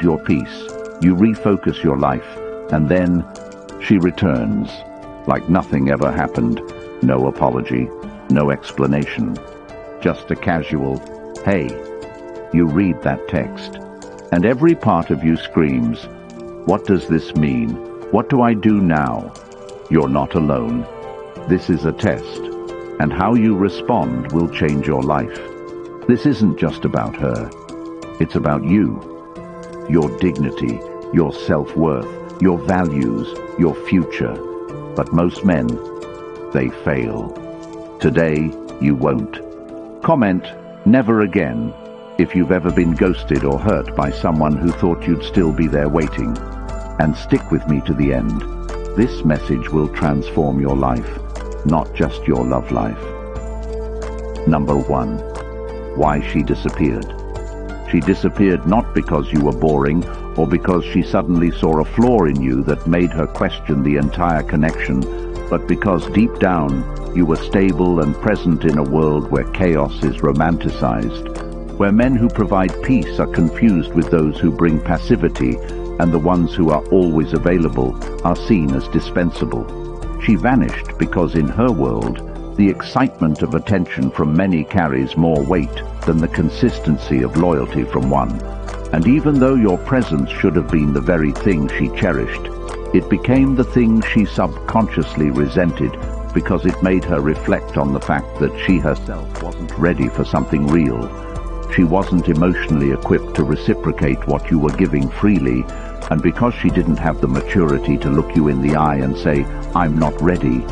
your peace, you refocus your life, and then she returns, like nothing ever happened. No apology, no explanation, just a casual, "Hey." You read that text, and every part of you screams, "What does this mean? What do I do now?" You're not alone. This is a test, and how you respond will change your life. This isn't just about her. It's about you. Your dignity, your self-worth, your values, your future. But most men, they fail. Today, you won't. Comment, "Never again," if you've ever been ghosted or hurt by someone who thought you'd still be there waiting. And stick with me to the end. This message will transform your life, not just your love life. Number 1. Why she disappeared. She disappeared not because you were boring or because she suddenly saw a flaw in you that made her question the entire connection, but because deep down you were stable and present in a world where chaos is romanticized, where men who provide peace are confused with those who bring passivity, and the ones who are always available are seen as dispensable. She vanished because in her world, the excitement of attention from many carries more weight than the consistency of loyalty from one. And even though your presence should have been the very thing she cherished, it became the thing she subconsciously resented because it made her reflect on the fact that she herself wasn't ready for something real. She wasn't emotionally equipped to reciprocate what you were giving freely, and because she didn't have the maturity to look you in the eye and say, "I'm not ready,"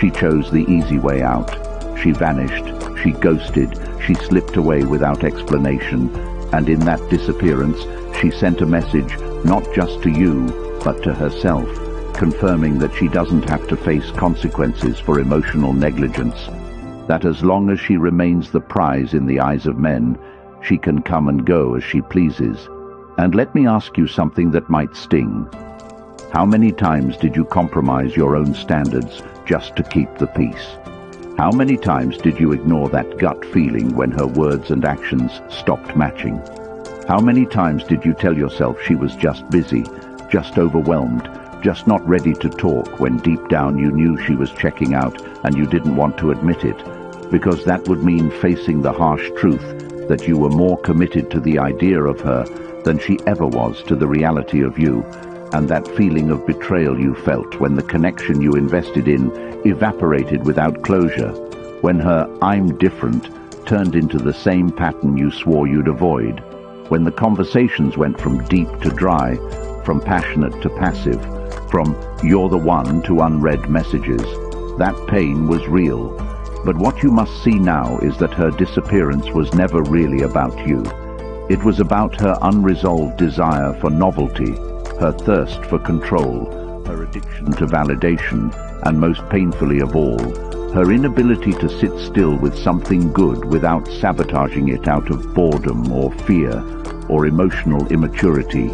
she chose the easy way out. She vanished, she ghosted, she slipped away without explanation, and in that disappearance, she sent a message not just to you, but to herself, confirming that she doesn't have to face consequences for emotional negligence, that as long as she remains the prize in the eyes of men, she can come and go as she pleases. And let me ask you something that might sting. How many times did you compromise your own standards just to keep the peace? How many times did you ignore that gut feeling when her words and actions stopped matching? How many times did you tell yourself she was just busy, just overwhelmed, just not ready to talk, when deep down you knew she was checking out and you didn't want to admit it, because that would mean facing the harsh truth that you were more committed to the idea of her than she ever was to the reality of you, and that feeling of betrayal you felt when the connection you invested in evaporated without closure, when her "I'm different" turned into the same pattern you swore you'd avoid, when the conversations went from deep to dry, from passionate to passive, from "you're the one" to unread messages. That pain was real. But what you must see now is that her disappearance was never really about you. It was about her unresolved desire for novelty, her thirst for control, her addiction to validation, and most painfully of all, her inability to sit still with something good without sabotaging it out of boredom or fear or emotional immaturity.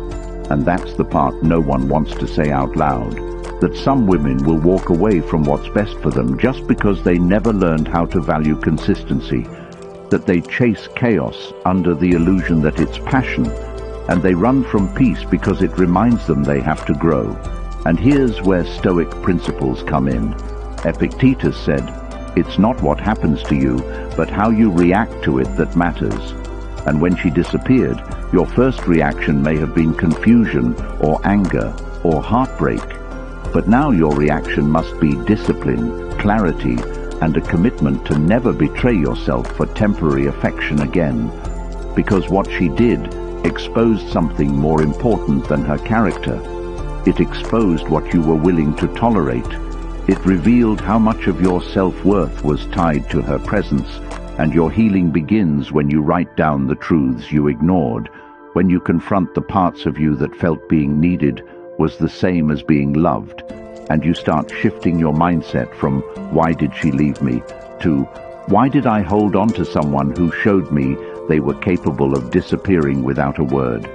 And that's the part no one wants to say out loud, that some women will walk away from what's best for them just because they never learned how to value consistency, that they chase chaos under the illusion that it's passion, and they run from peace because it reminds them they have to grow. And here's where Stoic principles come in. Epictetus said, "It's not what happens to you, but how you react to it that matters." And when she disappeared, your first reaction may have been confusion or anger or heartbreak. But now your reaction must be discipline, clarity, and a commitment to never betray yourself for temporary affection again. Because what she did exposed something more important than her character. It exposed what you were willing to tolerate. It revealed how much of your self-worth was tied to her presence, and your healing begins when you write down the truths you ignored, when you confront the parts of you that felt being needed was the same as being loved, and you start shifting your mindset from "why did she leave me" to "why did I hold on to someone who showed me they were capable of disappearing without a word."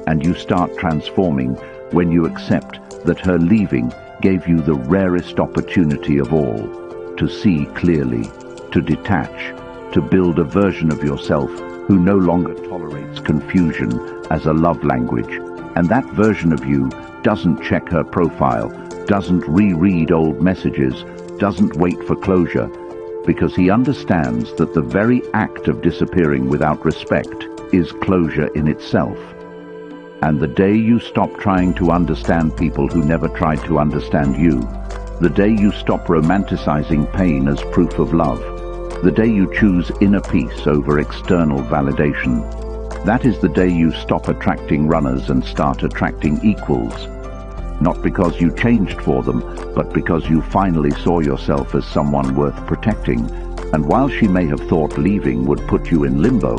And you start transforming when you accept that her leaving gave you the rarest opportunity of all, to see clearly, to detach, to build a version of yourself who no longer tolerates confusion as a love language, and that version of you doesn't check her profile, doesn't reread old messages, doesn't wait for closure, because he understands that the very act of disappearing without respect is closure in itself. And the day you stop trying to understand people who never tried to understand you, the day you stop romanticizing pain as proof of love, the day you choose inner peace over external validation, that is the day you stop attracting runners and start attracting equals. Not because you changed for them, but because you finally saw yourself as someone worth protecting. And while she may have thought leaving would put you in limbo,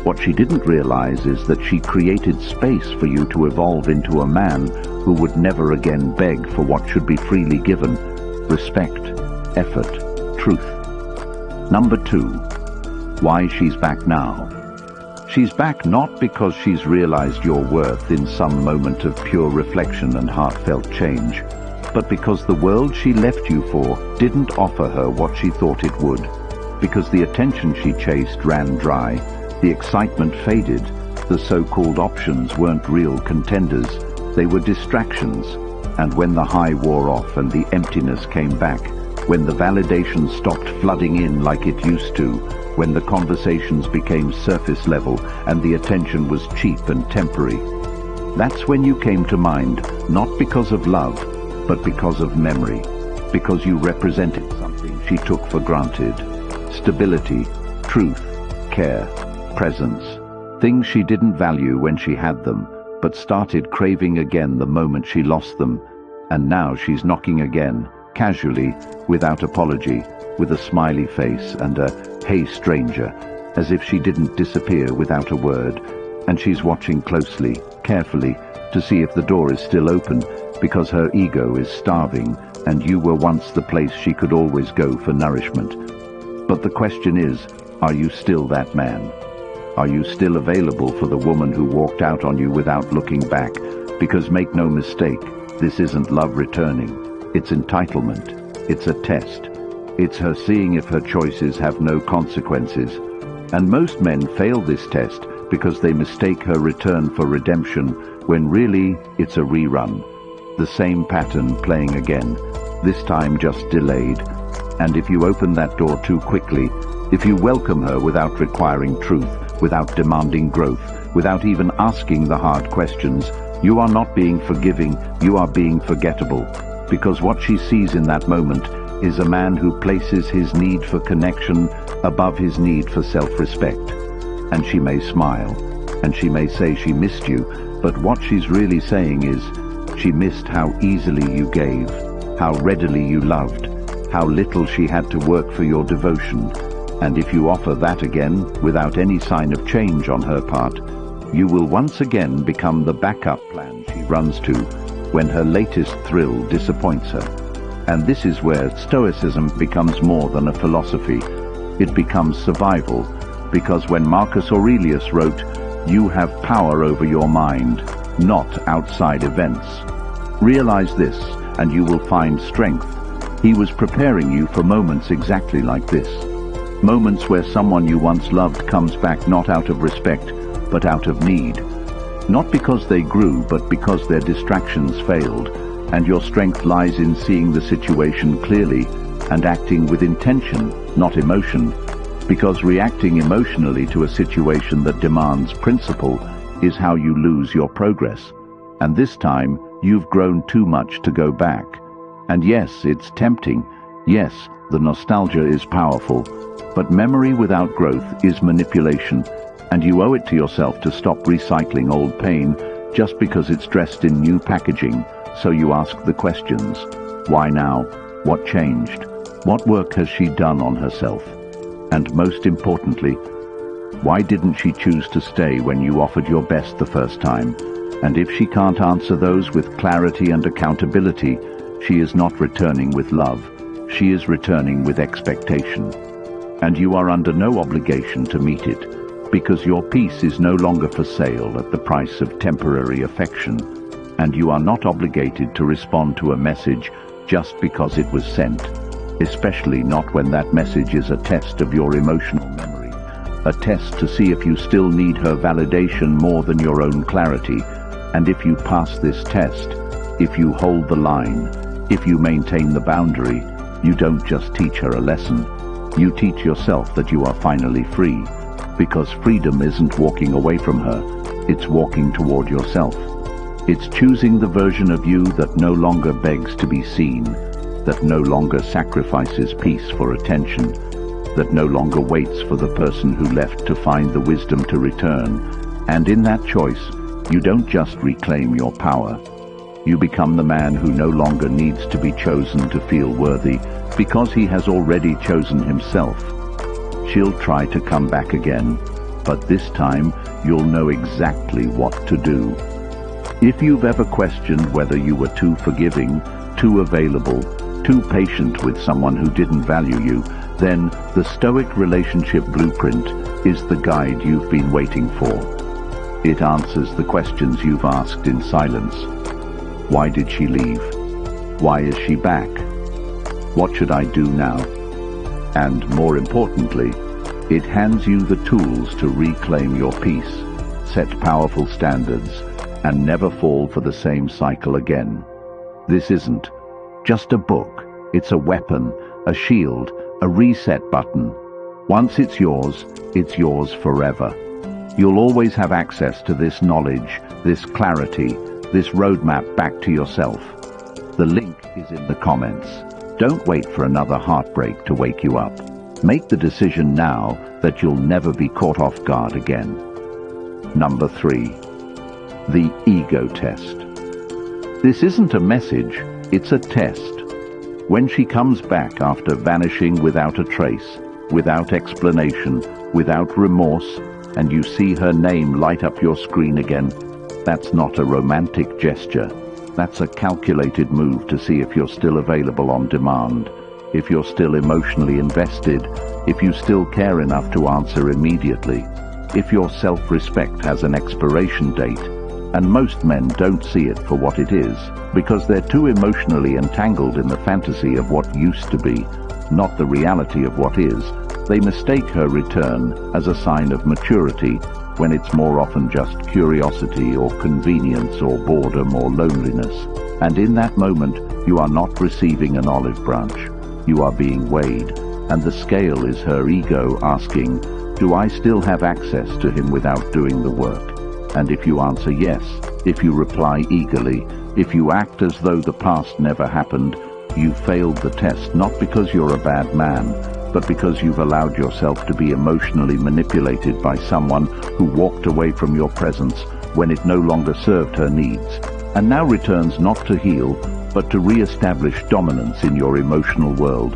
what she didn't realize is that she created space for you to evolve into a man who would never again beg for what should be freely given: respect, effort, truth. Number 2. Why she's back now. She's back not because she's realized your worth in some moment of pure reflection and heartfelt change, but because the world she left you for didn't offer her what she thought it would, because the attention she chased ran dry, the excitement faded, the so-called options weren't real contenders, they were distractions, and when the high wore off and the emptiness came back, when the validation stopped flooding in like it used to, when the conversations became surface level and the attention was cheap and temporary, that's when you came to mind, not because of love, but because of memory, because you represented something she took for granted: stability, truth, care, presence, things she didn't value when she had them, but started craving again the moment she lost them. And now she's knocking again, casually, without apology, with a smiley face and a "hey stranger," as if she didn't disappear without a word, and she's watching closely, carefully, to see if the door is still open, because her ego is starving, and you were once the place she could always go for nourishment. But the question is, are you still that man? Are you still available for the woman who walked out on you without looking back? Because make no mistake, this isn't love returning. It's entitlement. It's a test. It's her seeing if her choices have no consequences. And most men fail this test because they mistake her return for redemption, when really it's a rerun. The same pattern playing again, this time just delayed. And if you open that door too quickly, if you welcome her without requiring truth, without demanding growth, without even asking the hard questions, you are not being forgiving, you are being forgettable. Because what she sees in that moment is a man who places his need for connection above his need for self-respect. And she may smile, and she may say she missed you, but what she's really saying is, she missed how easily you gave, how readily you loved, how little she had to work for your devotion. And if you offer that again, without any sign of change on her part, you will once again become the backup plan she runs to when her latest thrill disappoints her. And this is where Stoicism becomes more than a philosophy. It becomes survival, because when Marcus Aurelius wrote, "You have power over your mind, not outside events," realize this, and you will find strength. He was preparing you for moments exactly like this. Moments where someone you once loved comes back not out of respect, but out of need. Not because they grew, but because their distractions failed, and your strength lies in seeing the situation clearly and acting with intention, not emotion, because reacting emotionally to a situation that demands principle is how you lose your progress. And this time, you've grown too much to go back. And yes, it's tempting. Yes, the nostalgia is powerful, but memory without growth is manipulation, and you owe it to yourself to stop recycling old pain just because it's dressed in new packaging. So you ask the questions. Why now? What changed? What work has she done on herself? And most importantly, why didn't she choose to stay when you offered your best the first time? And if she can't answer those with clarity and accountability, she is not returning with love. She is returning with expectation. And you are under no obligation to meet it, because your peace is no longer for sale at the price of temporary affection. And you are not obligated to respond to a message just because it was sent, especially not when that message is a test of your emotional memory, a test to see if you still need her validation more than your own clarity. And if you pass this test, if you hold the line, if you maintain the boundary, you don't just teach her a lesson. You teach yourself that you are finally free, because freedom isn't walking away from her, it's walking toward yourself. It's choosing the version of you that no longer begs to be seen, that no longer sacrifices peace for attention, that no longer waits for the person who left to find the wisdom to return. And in that choice, you don't just reclaim your power. You become the man who no longer needs to be chosen to feel worthy, because he has already chosen himself. She'll try to come back again, but this time you'll know exactly what to do. If you've ever questioned whether you were too forgiving, too available, too patient with someone who didn't value you, then the Stoic Relationship Blueprint is the guide you've been waiting for. It answers the questions you've asked in silence. Why did she leave? Why is she back? What should I do now? And more importantly, it hands you the tools to reclaim your peace, set powerful standards, and never fall for the same cycle again. This isn't just a book. It's a weapon, a shield, a reset button. Once it's yours forever. You'll always have access to this knowledge, this clarity, this roadmap back to yourself. The link is in the comments. Don't wait for another heartbreak to wake you up. Make the decision now that you'll never be caught off guard again. Number 3. The ego test. This isn't a message, it's a test. When she comes back after vanishing without a trace, without explanation, without remorse, and you see her name light up your screen again, that's not a romantic gesture. That's a calculated move to see if you're still available on demand, if you're still emotionally invested, if you still care enough to answer immediately, if your self-respect has an expiration date. And most men don't see it for what it is, because they're too emotionally entangled in the fantasy of what used to be, not the reality of what is. They mistake her return as a sign of maturity, when it's more often just curiosity or convenience or boredom or loneliness. And in that moment, you are not receiving an olive branch. You are being weighed, and the scale is her ego asking, do I still have access to him without doing the work? And if you answer yes, if you reply eagerly, if you act as though the past never happened, you failed the test, not because you're a bad man, but because you've allowed yourself to be emotionally manipulated by someone who walked away from your presence when it no longer served her needs, and now returns not to heal, but to re-establish dominance in your emotional world.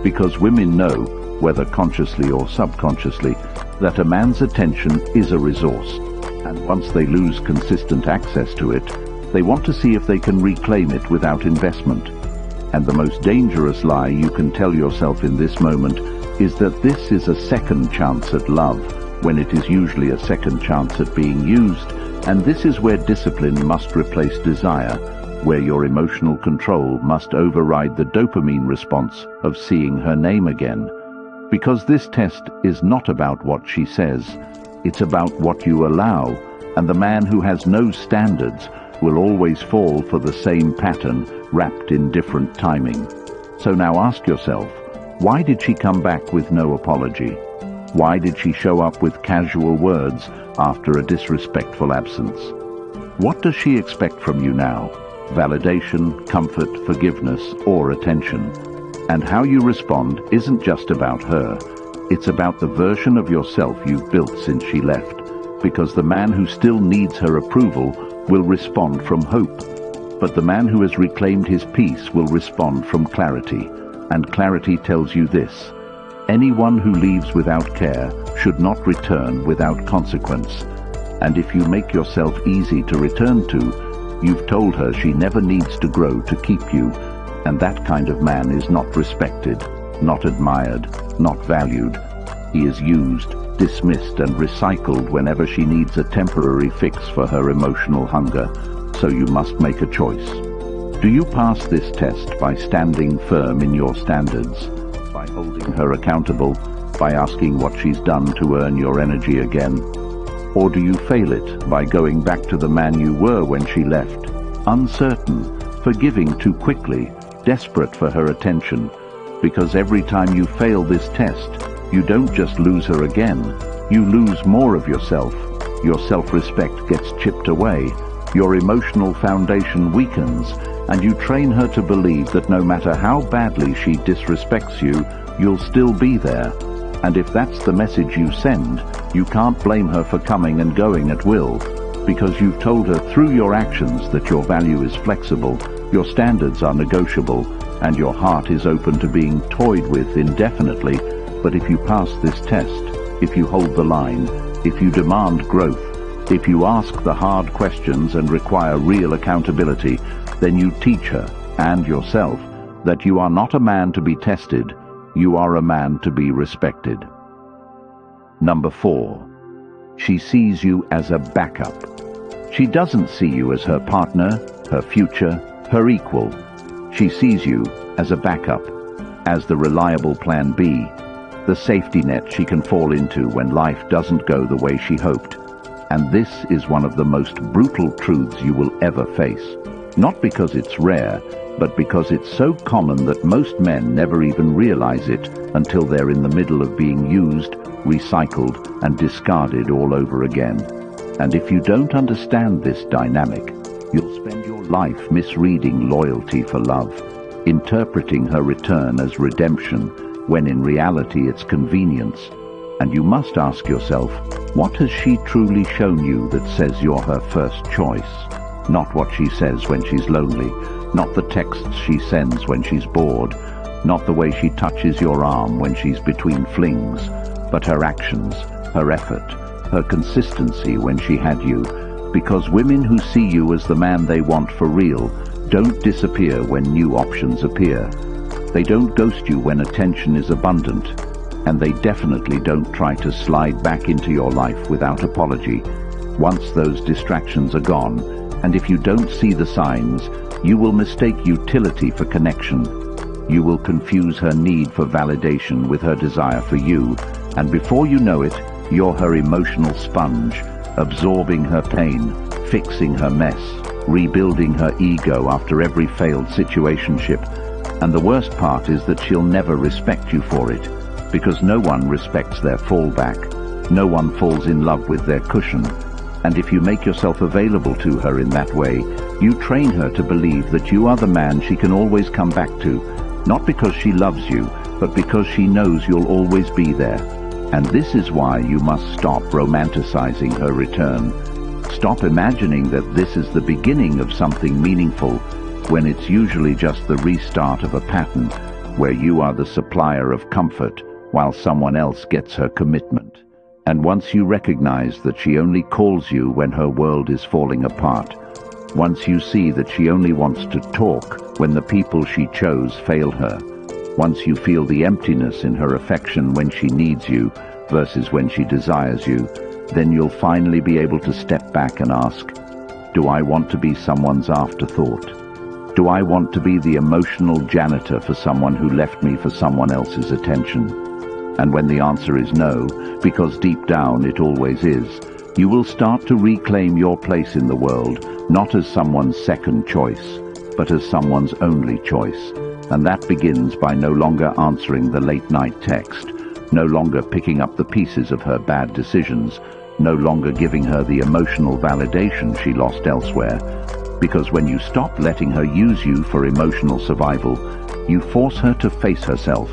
Because women know, whether consciously or subconsciously, that a man's attention is a resource, and once they lose consistent access to it, they want to see if they can reclaim it without investment. And the most dangerous lie you can tell yourself in this moment is that this is a second chance at love, when it is usually a second chance at being used. And this is where discipline must replace desire, where your emotional control must override the dopamine response of seeing her name again. Because this test is not about what she says, it's about what you allow, and the man who has no standards will always fall for the same pattern, wrapped in different timing. So now ask yourself, why did she come back with no apology? Why did she show up with casual words after a disrespectful absence? What does she expect from you now? Validation, comfort, forgiveness, or attention? And how you respond isn't just about her. It's about the version of yourself you've built since she left. Because the man who still needs her approval will respond from hope. But the man who has reclaimed his peace will respond from clarity. And clarity tells you this: anyone who leaves without care should not return without consequence. And if you make yourself easy to return to, you've told her she never needs to grow to keep you. And that kind of man is not respected, not admired, not valued. He is used, dismissed, and recycled whenever she needs a temporary fix for her emotional hunger. So you must make a choice. Do you pass this test by standing firm in your standards, by holding her accountable, by asking what she's done to earn your energy again? Or do you fail it by going back to the man you were when she left, uncertain, forgiving too quickly, desperate for her attention? Because every time you fail this test, you don't just lose her again, you lose more of yourself. Your self-respect gets chipped away, your emotional foundation weakens, and you train her to believe that no matter how badly she disrespects you, you'll still be there. And if that's the message you send, you can't blame her for coming and going at will, because you've told her through your actions that your value is flexible, your standards are negotiable, and your heart is open to being toyed with indefinitely. But if you pass this test, if you hold the line, if you demand growth, if you ask the hard questions and require real accountability, then you teach her, and yourself, that you are not a man to be tested, you are a man to be respected. Number 4. She sees you as a backup. She doesn't see you as her partner, her future, her equal. She sees you as a backup, as the reliable plan B, the safety net she can fall into when life doesn't go the way she hoped. And this is one of the most brutal truths you will ever face. Not because it's rare, but because it's so common that most men never even realize it until they're in the middle of being used, recycled, and discarded all over again. And if you don't understand this dynamic, you'll spend your life misreading loyalty for love, interpreting her return as redemption, when in reality it's convenience. And you must ask yourself, what has she truly shown you that says you're her first choice? Not what she says when she's lonely, not the texts she sends when she's bored, not the way she touches your arm when she's between flings, but her actions, her effort, her consistency when she had you. Because women who see you as the man they want for real don't disappear when new options appear. They don't ghost you when attention is abundant, and they definitely don't try to slide back into your life without apology. Once those distractions are gone, and if you don't see the signs, you will mistake utility for connection. You will confuse her need for validation with her desire for you, and before you know it, you're her emotional sponge, absorbing her pain, fixing her mess, rebuilding her ego after every failed situationship. And the worst part is that she'll never respect you for it, because no one respects their fallback. No one falls in love with their cushion. And if you make yourself available to her in that way, you train her to believe that you are the man she can always come back to, not because she loves you, but because she knows you'll always be there. And this is why you must stop romanticizing her return. Stop imagining that this is the beginning of something meaningful, when it's usually just the restart of a pattern, where you are the supplier of comfort, while someone else gets her commitment. And once you recognize that she only calls you when her world is falling apart, once you see that she only wants to talk when the people she chose fail her, once you feel the emptiness in her affection when she needs you versus when she desires you, then you'll finally be able to step back and ask, do I want to be someone's afterthought? Do I want to be the emotional janitor for someone who left me for someone else's attention? And when the answer is no, because deep down it always is, you will start to reclaim your place in the world, not as someone's second choice, but as someone's only choice. And that begins by no longer answering the late-night text, no longer picking up the pieces of her bad decisions, no longer giving her the emotional validation she lost elsewhere. Because when you stop letting her use you for emotional survival, you force her to face herself,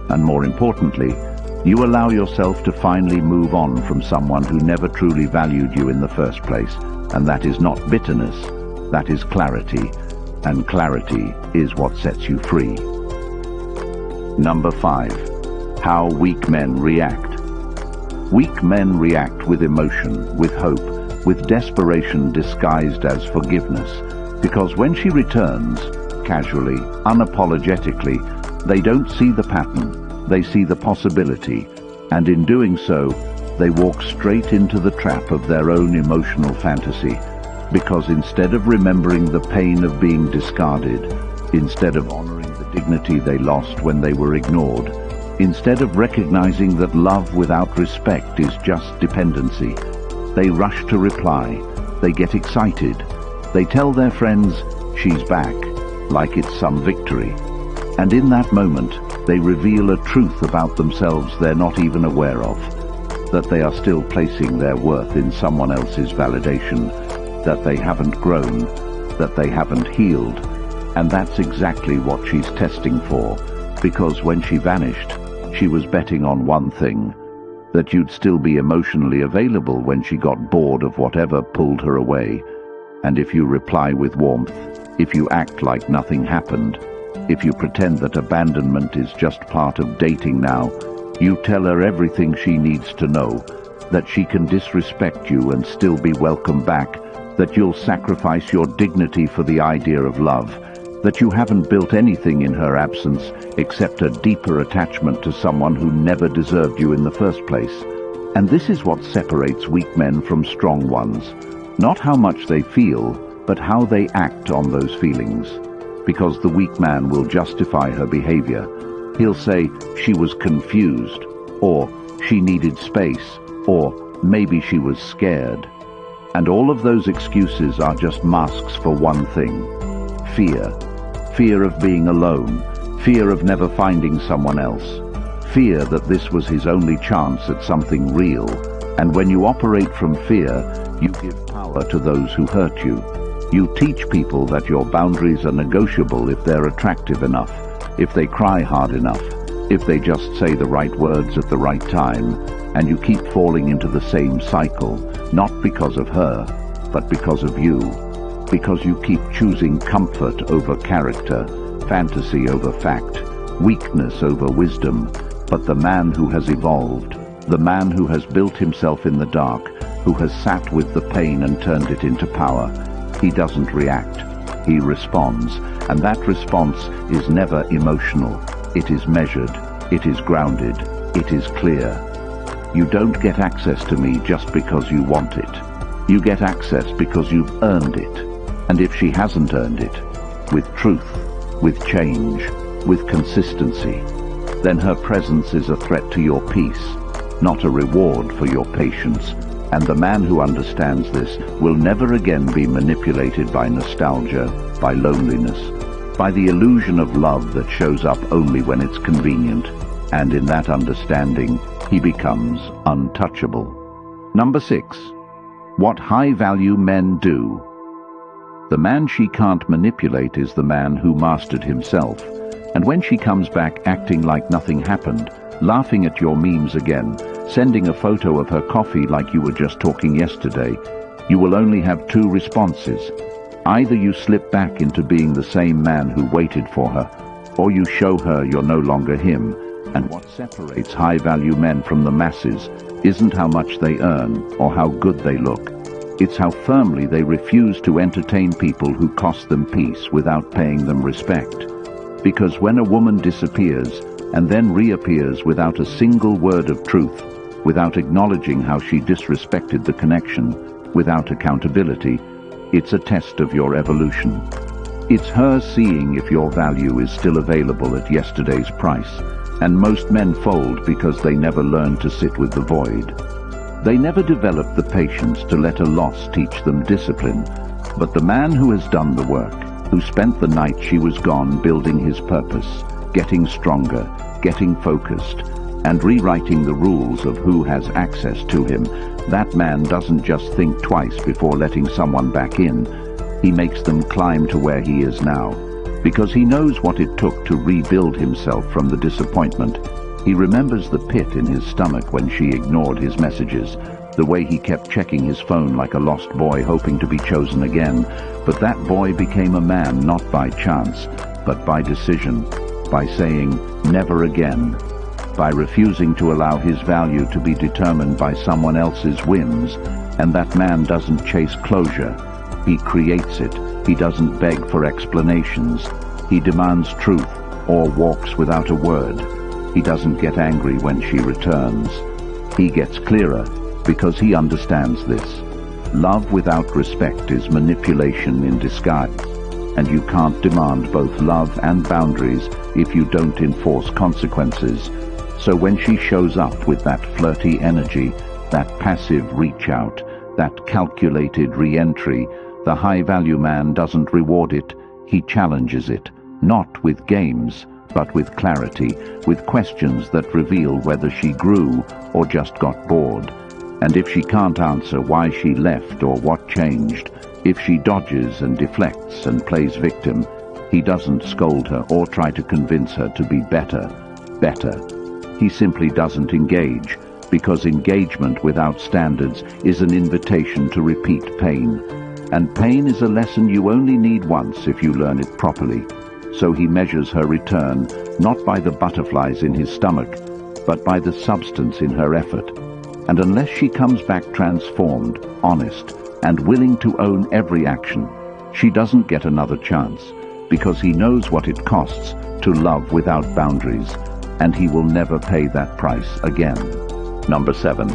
and more importantly, you allow yourself to finally move on from someone who never truly valued you in the first place. And that is not bitterness, that is clarity. And clarity is what sets you free. Number 5. How weak men react. Weak men react with emotion, with hope, with desperation disguised as forgiveness. Because when she returns, casually, unapologetically, they don't see the pattern. They see the possibility, and in doing so, they walk straight into the trap of their own emotional fantasy, because instead of remembering the pain of being discarded, instead of honoring the dignity they lost when they were ignored, Instead of recognizing that love without respect is just dependency, they rush to reply, they get excited, they tell their friends, "She's back," like it's some victory. And in that moment, they reveal a truth about themselves they're not even aware of, that they are still placing their worth in someone else's validation, that they haven't grown, that they haven't healed. And that's exactly what she's testing for, because when she vanished, she was betting on one thing, that you'd still be emotionally available when she got bored of whatever pulled her away. And if you reply with warmth, if you act like nothing happened, if you pretend that abandonment is just part of dating now, you tell her everything she needs to know, that she can disrespect you and still be welcome back, that you'll sacrifice your dignity for the idea of love, that you haven't built anything in her absence except a deeper attachment to someone who never deserved you in the first place. And this is what separates weak men from strong ones. Not how much they feel, but how they act on those feelings. Because the weak man will justify her behavior. He'll say, "She was confused," or "She needed space," or "Maybe she was scared." And all of those excuses are just masks for one thing: fear. Fear of being alone, fear of never finding someone else, fear that this was his only chance at something real. And when you operate from fear, you give power to those who hurt you. You teach people that your boundaries are negotiable if they're attractive enough, if they cry hard enough, if they just say the right words at the right time, and you keep falling into the same cycle, not because of her, but because of you. Because you keep choosing comfort over character, fantasy over fact, weakness over wisdom. But the man who has evolved, the man who has built himself in the dark, who has sat with the pain and turned it into power, he doesn't react, he responds. And that response is never emotional. It is measured, it is grounded, it is clear. You don't get access to me just because you want it. You get access because you've earned it. And if she hasn't earned it, with truth, with change, with consistency, then her presence is a threat to your peace, not a reward for your patience. And the man who understands this will never again be manipulated by nostalgia, by loneliness, by the illusion of love that shows up only when it's convenient. And in that understanding, he becomes untouchable. Number 6. What high-value men do. The man she can't manipulate is the man who mastered himself. And when she comes back acting like nothing happened, laughing at your memes again, sending a photo of her coffee like you were just talking yesterday, you will only have two responses. Either you slip back into being the same man who waited for her, or you show her you're no longer him. And what separates high-value men from the masses isn't how much they earn or how good they look. It's how firmly they refuse to entertain people who cost them peace without paying them respect. Because when a woman disappears and then reappears without a single word of truth, without acknowledging how she disrespected the connection, without accountability, it's a test of your evolution. It's her seeing if your value is still available at yesterday's price. And most men fold because they never learn to sit with the void. They never develop the patience to let a loss teach them discipline. But the man who has done the work, who spent the night she was gone building his purpose, getting stronger, getting focused, and rewriting the rules of who has access to him, that man doesn't just think twice before letting someone back in. He makes them climb to where he is now. Because he knows what it took to rebuild himself from the disappointment. He remembers the pit in his stomach when she ignored his messages, the way he kept checking his phone like a lost boy hoping to be chosen again. But that boy became a man not by chance, but by decision, by saying, "Never again," by refusing to allow his value to be determined by someone else's whims. And that man doesn't chase closure. He creates it. He doesn't beg for explanations. He demands truth or walks without a word. He doesn't get angry when she returns. He gets clearer because he understands this. Love without respect is manipulation in disguise, and you can't demand both love and boundaries if you don't enforce consequences. So when she shows up with that flirty energy, that passive reach out, that calculated re-entry, the high-value man doesn't reward it, he challenges it, not with games, but with clarity, with questions that reveal whether she grew or just got bored. And if she can't answer why she left or what changed, if she dodges and deflects and plays victim, he doesn't scold her or try to convince her to be better. He simply doesn't engage, because engagement without standards is an invitation to repeat pain. And pain is a lesson you only need once if you learn it properly. So he measures her return not by the butterflies in his stomach, but by the substance in her effort. And unless she comes back transformed, honest, and willing to own every action, she doesn't get another chance, because he knows what it costs to love without boundaries, and he will never pay that price again. Number 7.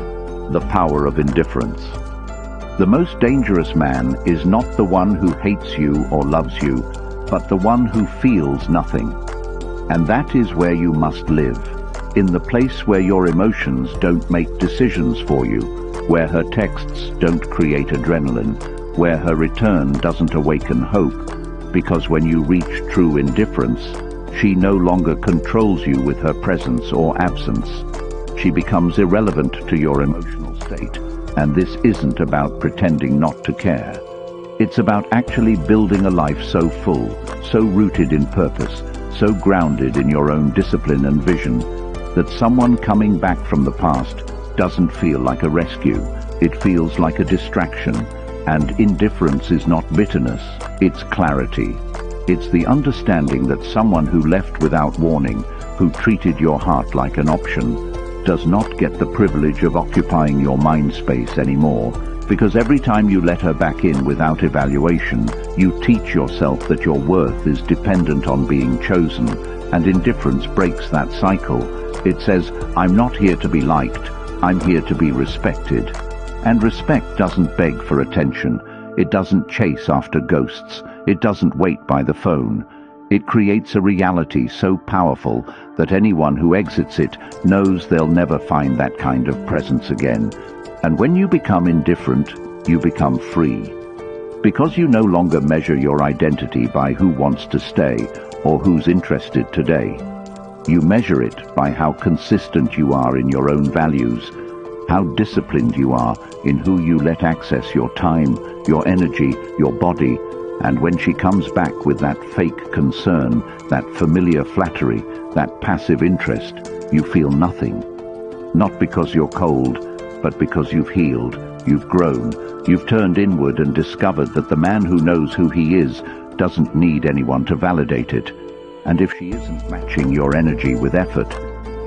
The power of indifference. The most dangerous man is not the one who hates you or loves you, but the one who feels nothing. And that is where you must live, in the place where your emotions don't make decisions for you, where her texts don't create adrenaline, where her return doesn't awaken hope, because when you reach true indifference, she no longer controls you with her presence or absence. She becomes irrelevant to your emotional state, and this isn't about pretending not to care. It's about actually building a life so full, so rooted in purpose, so grounded in your own discipline and vision, that someone coming back from the past doesn't feel like a rescue. It feels like a distraction. And indifference is not bitterness, it's clarity. It's the understanding that someone who left without warning, who treated your heart like an option, does not get the privilege of occupying your mind space anymore, because every time you let her back in without evaluation, you teach yourself that your worth is dependent on being chosen, and indifference breaks that cycle. It says, I'm not here to be liked, I'm here to be respected. And respect doesn't beg for attention, it doesn't chase after ghosts, it doesn't wait by the phone. It creates a reality so powerful that anyone who exits it knows they'll never find that kind of presence again. And when you become indifferent, you become free. Because you no longer measure your identity by who wants to stay or who's interested today. You measure it by how consistent you are in your own values, how disciplined you are in who you let access your time, your energy, your body. And when she comes back with that fake concern, that familiar flattery, that passive interest, you feel nothing. Not because you're cold, but because you've healed, you've grown, you've turned inward and discovered that the man who knows who he is doesn't need anyone to validate it. And if she isn't matching your energy with effort,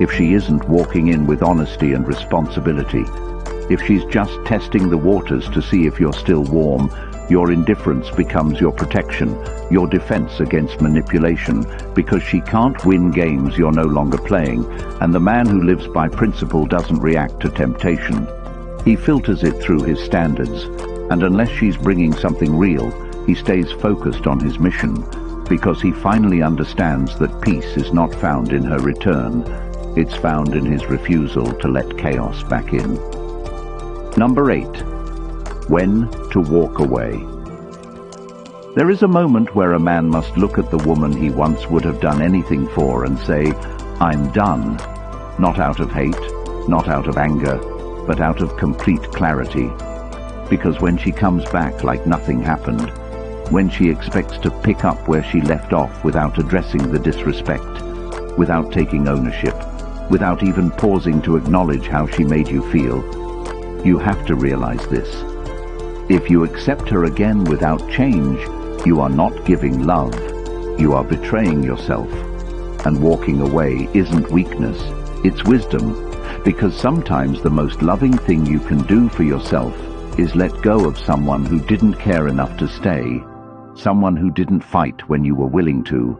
if she isn't walking in with honesty and responsibility, if she's just testing the waters to see if you're still warm, your indifference becomes your protection, your defense against manipulation, because she can't win games you're no longer playing, and the man who lives by principle doesn't react to temptation. He filters it through his standards, and unless she's bringing something real, he stays focused on his mission, because he finally understands that peace is not found in her return, it's found in his refusal to let chaos back in. Number 8. When to walk away. There is a moment where a man must look at the woman he once would have done anything for and say, I'm done. Not out of hate, not out of anger, but out of complete clarity. Because when she comes back like nothing happened, when she expects to pick up where she left off without addressing the disrespect, without taking ownership, without even pausing to acknowledge how she made you feel, you have to realize this. If you accept her again without change, you are not giving love. You are betraying yourself. And walking away isn't weakness, it's wisdom. Because sometimes the most loving thing you can do for yourself is let go of someone who didn't care enough to stay, someone who didn't fight when you were willing to,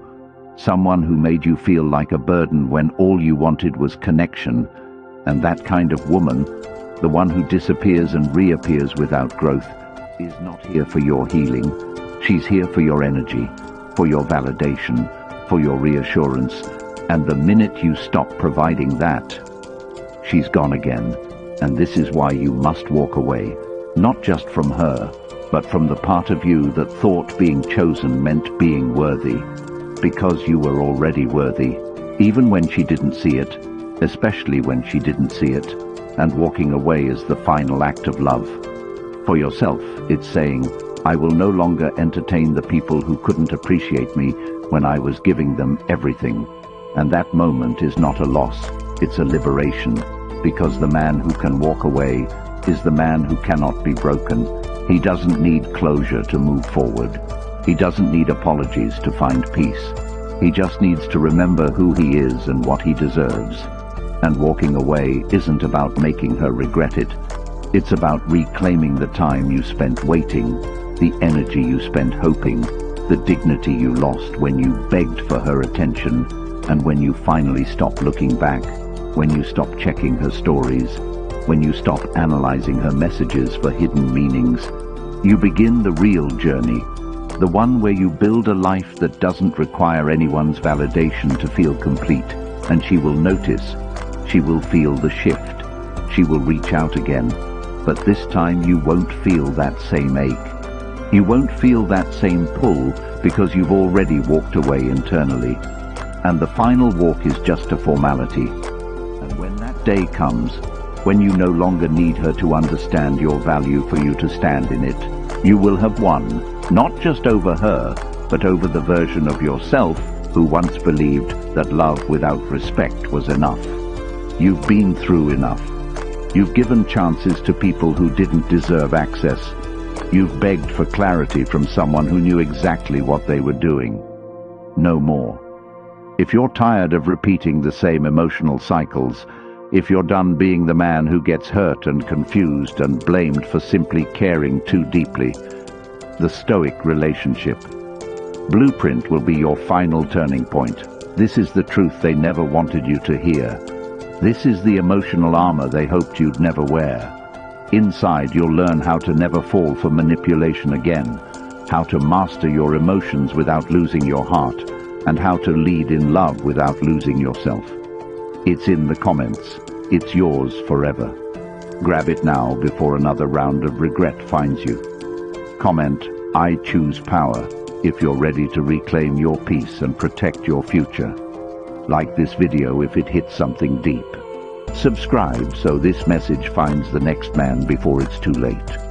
someone who made you feel like a burden when all you wanted was connection. And that kind of woman, the one who disappears and reappears without growth, is not here for your healing. She's here for your energy, for your validation, for your reassurance, And the minute you stop providing that, she's gone again. And this is why you must walk away, not just from her, but from the part of you that thought being chosen meant being worthy, because you were already worthy, even when she didn't see it, especially when she didn't see it, and walking away is the final act of love. For yourself, it's saying, I will no longer entertain the people who couldn't appreciate me when I was giving them everything. And that moment is not a loss, it's a liberation, because the man who can walk away is the man who cannot be broken. He doesn't need closure to move forward. He doesn't need apologies to find peace. He just needs to remember who he is and what he deserves. And walking away isn't about making her regret it. It's about reclaiming the time you spent waiting, the energy you spent hoping, the dignity you lost when you begged for her attention, and when you finally stopped looking back, when you stopped checking her stories, when you stop analyzing her messages for hidden meanings. You begin the real journey, the one where you build a life that doesn't require anyone's validation to feel complete. And she will notice, she will feel the shift, she will reach out again, but this time you won't feel that same ache. You won't feel that same pull because you've already walked away internally. And the final walk is just a formality. And when that day comes, when you no longer need her to understand your value for you to stand in it, you will have won, not just over her, but over the version of yourself who once believed that love without respect was enough. You've been through enough. You've given chances to people who didn't deserve access. You've begged for clarity from someone who knew exactly what they were doing. No more. If you're tired of repeating the same emotional cycles, if you're done being the man who gets hurt and confused and blamed for simply caring too deeply, the Stoic relationship blueprint will be your final turning point. This is the truth they never wanted you to hear. This is the emotional armor they hoped you'd never wear. Inside, you'll learn how to never fall for manipulation again, how to master your emotions without losing your heart, and how to lead in love without losing yourself. It's in the comments. It's yours forever. Grab it now before another round of regret finds you. Comment, I choose power, if you're ready to reclaim your peace and protect your future. Like this video if it hits something deep. Subscribe so this message finds the next man before it's too late.